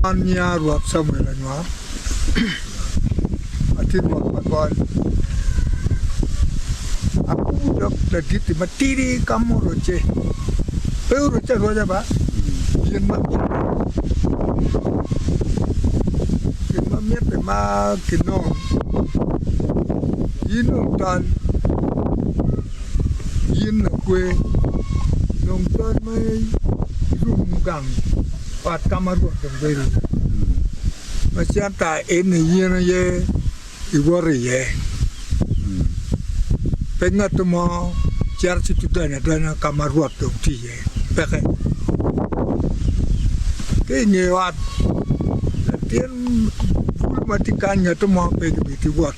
Anya Rwot somewhere Anywar. I think what Pagol. Aku dah lagi tu mati kamu roce. Peu roce roja ba. Yen mamia pe ma kinon. Yin tan. Yin kue. Nong tan mai rumgang. Pat kamar Rwot dong Wiro. Macam tak ini ye iwari ye. Pengat tu mau cari situ dana kamar Rwot dong tiye. Pakai. Kini wat. Latihan matikannya tu mau pergi biti Rwot.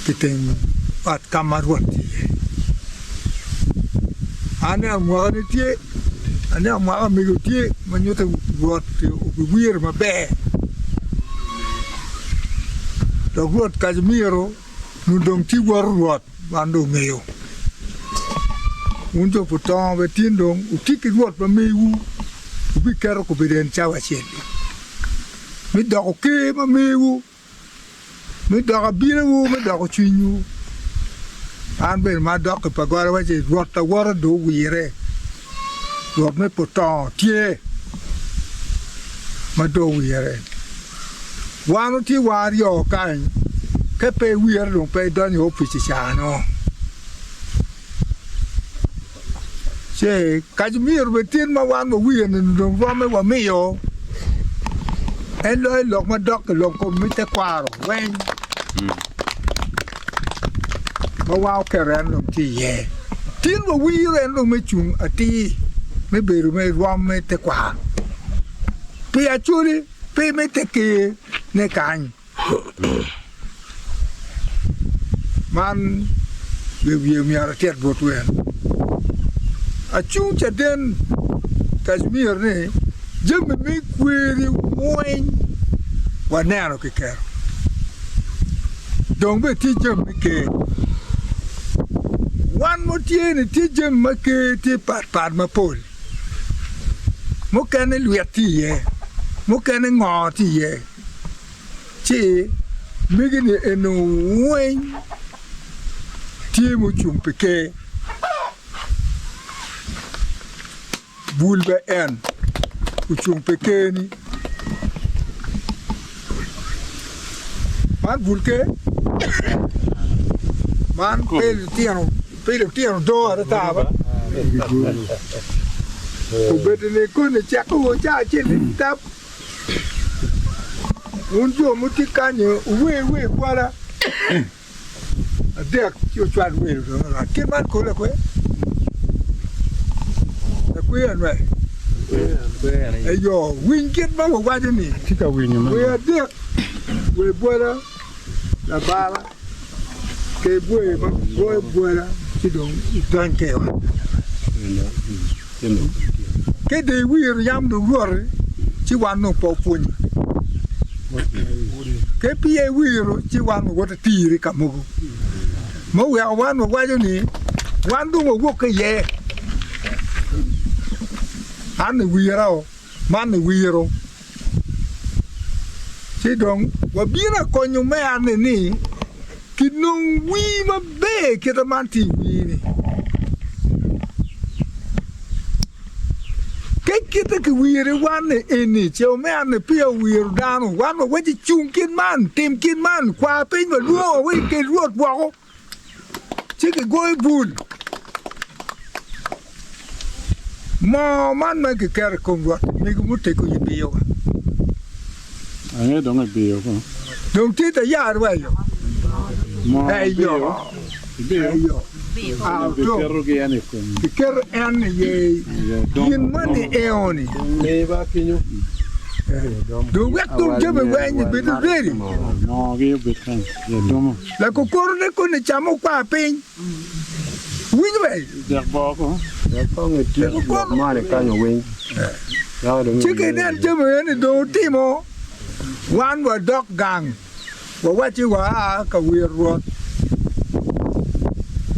Kita wat kamar Rwot tiye. Ane amuan tiye. Ane amuan minggu tiye menyutai Rwot wir mabe. Rwot Kasimiro nundong ti Rwot bando meyo. Unjo putong betindong utiki Rwot ba meyu. Ubi kero ko beden chawa cheli. Mi dako ke ma meyu. Mi dako bilewu, mi dako chinyu. An ben ma dako Pagol wa je Rwot ta wara do wire. Rwot me putong tie. Ma do wire. Wano ti wario kan ke pe wir dong pe don yo pi cha no che Kasimiro betin ma wan mo wir dong wa me wa me yo en lo lok ma dok lok ko mi te kwaro wen ma wa ke ran dong ti ye tin wa wir en dong me chung ati me beru me wa me te kwa pe Acholi pe me te ke ne kan man we mi ara tet botwen a chu chaden Kasimiro ne jem me kweri moin wa nano ke ker dong be ti jem ke wan mo tiene ti jem ma ke ti pat ma pol mo kan lueti ye mo kan ngoti ye che migini eno wen tie mo chumpeke bulbe en chumpeke ni man bulke man pel tiano do ara tava o bedene ko ne chako cha chen tap unjo mutikanyo we kwara adek yo chwa we la ke man ko la kwe la kwe anwe ayo winket ba wa ni tika winyo we adek we bora la bala ke bwe ba bora tidong tanke wa ke de wir yam do rore ti wan no popuni ke pie Wiro chi wan wo ta tiri kamugo mo ya wan wo ni wan du wo ke ye an Wiro man Wiro chi dong wa bina konyu me an ni kinung wi ma be ke ta man ti wi ni kita ke Wiro wan ini cheo me an pia Wiro dano wan wo ji chung kin man tim kin man kwa pe ma luo we ke Rwot wo chi ke goy bul ma man ma ke ker kon Rwot mi ku te ko yi bio ane dong bio ko dong ti ta yar wa yo mo yo Kerro che ane con. Kerro ane ye. Yin mani eoni. Leva kinyo. Do wet do jebe wenye bete veri. No, che betan. Ye domo. La kokoro ne ko ne chamo kwa pin. Winwe. Der boko. Ya konge ti mane kanyo wen. Chike den jebe ne do timo. Wan wa dog gang. Wa wati wa ka Rwot.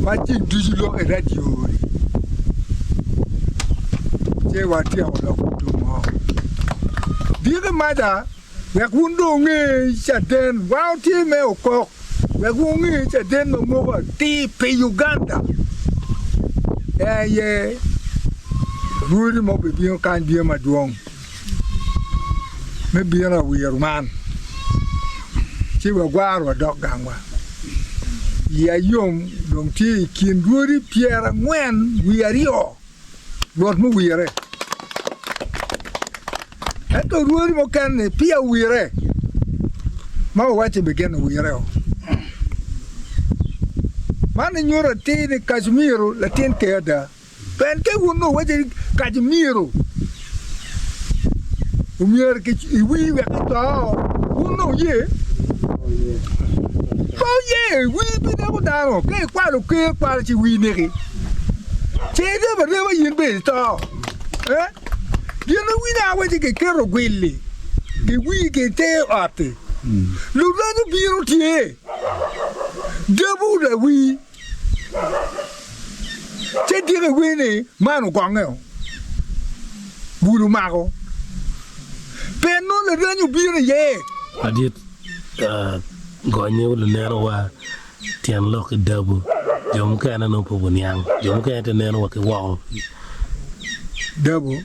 Wati digital radio. Je wati awlo kutumo. Diga mada, we kundo nge chaden, wow ti me okok, we kungi chaden mo ti pe Uganda. Ye, Rudi mo be bion kan bion maduong. Me bion a weird man. Chi wa gwar wa dog gangwa. Ya yom dong ti kin Rudi Pierre ngwen wiario. Rod mo wiare. Eto Rudi mo kan pia wiare. Ma wache begin wiare. Mana nyora te de Kasimiro la ten keda. Pen ke uno wache Kasimiro. Umier ke iwi we ka uno ye. Oh ye, we be na bodano. Ke kwa chi wi neri. Che de ba de ba yin be to. You know we na wache ke kero gwili. Ke wi ke te ate. Lu na no biro tie. Debu da wi. Che dire wi ni manu kwangeo. Bulu mago. Penno le ranyu biro ye. Adit gonyo le nero wa tian lok dabu. Jom ka na no po bunyang. Jom ka te nero wa ke wa. Debu.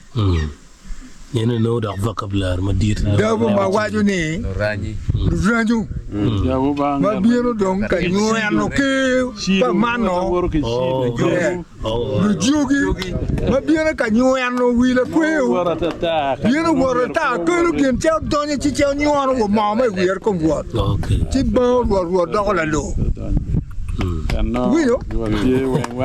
Yene no da vocabulary ma dit. Debu ma waju ni. Ranyu. Ma biro dong ka nyoya no ke pa mano. Jugi. Ma biro ka nyoya no wila kweo. Biro warata kelu gen chao donye chi chao nyoya no ma ma wier ko Rwot. Okay. Chi ba Rwot do la lo. Wiro.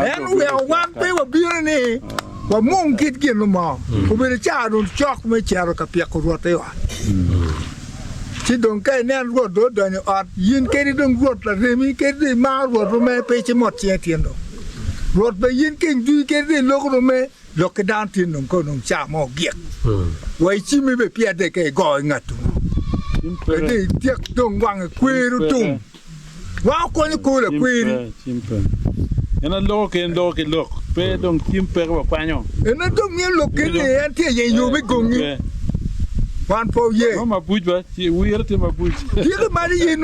En we wan pe wa biro ni. Wa mong kit gen no ma. Ko be cha don chok me charo ka pia ko Rwot e wa. Chi don kai nen Rwot do donye at yin ke di don Rwot la remi ke di ma Rwot me pe chi mot che tiendo. Rwot be yin king du ke di lo ko me lo ke dan tin no ko no cha mo giek. Wai chi mi be pia de ke go ngatu. Pe di tiek dong wang kweru tum. Wa ko ni ko la kweru. Ena lo ke look. Pe dong timper wa panyo. Ena dong ye lo ke ni ante ye yo be gongi. Wan po ye. No ma bujba, ti wierte ma buj. Diga mari ye no